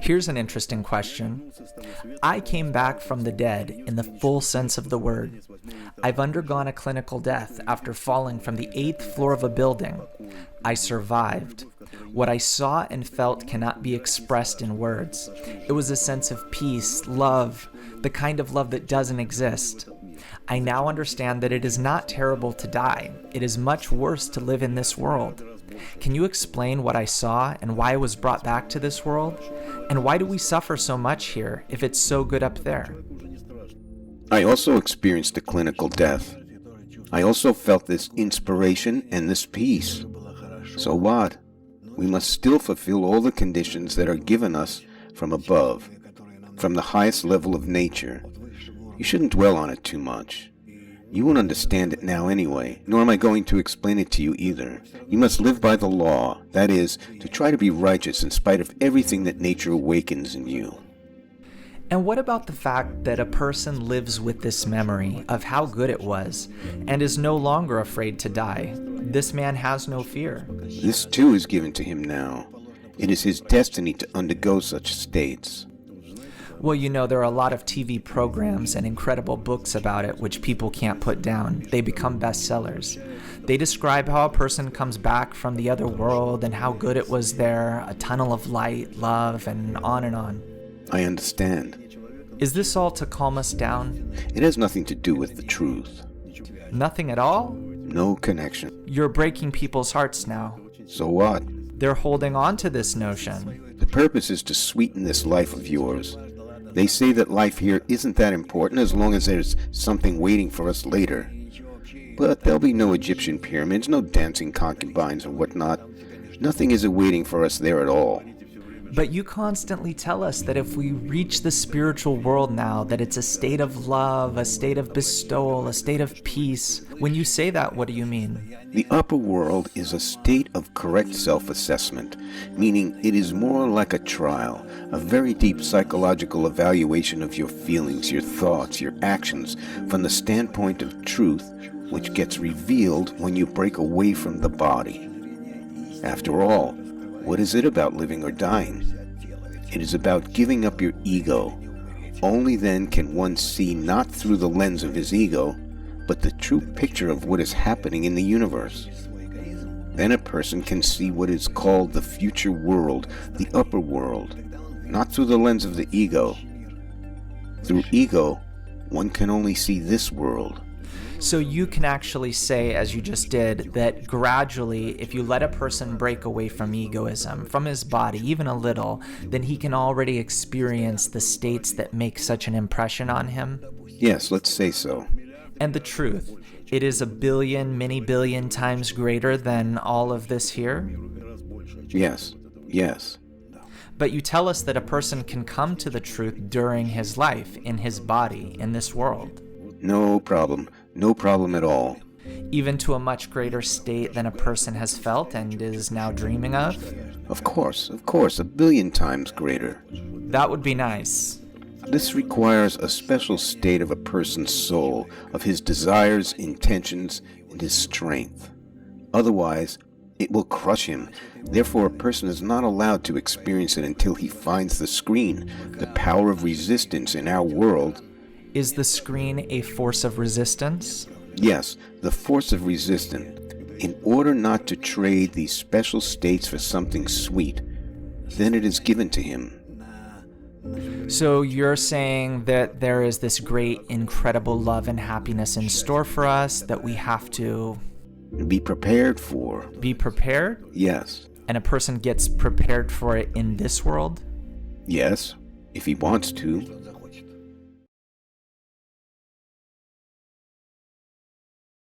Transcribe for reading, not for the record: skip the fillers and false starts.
Here's an interesting question. I came back from the dead in the full sense of the word. I've undergone a clinical death after falling from the 8th floor of a building. I survived. What I saw and felt cannot be expressed in words. It was a sense of peace, love, the kind of love that doesn't exist. I now understand that it is not terrible to die. It is much worse to live in this world. Can you explain what I saw and why I was brought back to this world? And why do we suffer so much here if it's so good up there? I also experienced a clinical death. I also felt this inspiration and this peace. So what? We must still fulfill all the conditions that are given us from above, from the highest level of nature. You shouldn't dwell on it too much. You won't understand it now anyway, nor am I going to explain it to you either. You must live by the law, that is, to try to be righteous in spite of everything that nature awakens in you. And what about the fact that a person lives with this memory of how good it was and is no longer afraid to die? This man has no fear. This too is given to him now. It is his destiny to undergo such states. Well, you know, there are a lot of TV programs and incredible books about it which people can't put down. They become bestsellers. They describe how a person comes back from the other world and how good it was there, a tunnel of light, love, and on and on. I understand. Is this all to calm us down? It has nothing to do with the truth. Nothing at all? No connection. You're breaking people's hearts now. So what? They're holding on to this notion. The purpose is to sweeten this life of yours. They say that life here isn't that important as long as there's something waiting for us later. But there'll be no Egyptian pyramids, no dancing concubines or whatnot. Nothing is awaiting for us there at all. But you constantly tell us that if we reach the spiritual world now, that it's a state of love, a state of bestowal, a state of peace. When you say that, what do you mean? The upper world is a state of correct self-assessment, meaning it is more like a trial, a very deep psychological evaluation of your feelings, your thoughts, your actions, from the standpoint of truth, which gets revealed when you break away from the body. After all, what is it about living or dying? It is about giving up your ego. Only then can one see not through the lens of his ego, but the true picture of what is happening in the universe. Then a person can see what is called the future world, the upper world, not through the lens of the ego. Through ego, one can only see this world. So you can actually say, as you just did, that gradually, if you let a person break away from egoism, from his body, even a little, then he can already experience the states that make such an impression on him? Yes, let's say so. And the truth, it is 1 billion, many billion times greater than all of this here? Yes. But you tell us that a person can come to the truth during his life, in his body, in this world. No problem at all. Even to a much greater state than a person has felt and is now dreaming of? Of course, 1 billion times greater. That would be nice. This requires a special state of a person's soul, of his desires, intentions, and his strength. Otherwise, it will crush him. Therefore, a person is not allowed to experience it until he finds the screen, the power of resistance in our world. Is the screen a force of resistance? Yes, the force of resistance. In order not to trade these special states for something sweet, then it is given to him. So you're saying that there is this great, incredible love and happiness in store for us that we have to... Be prepared for. Be prepared? Yes. And a person gets prepared for it in this world? Yes, if he wants to.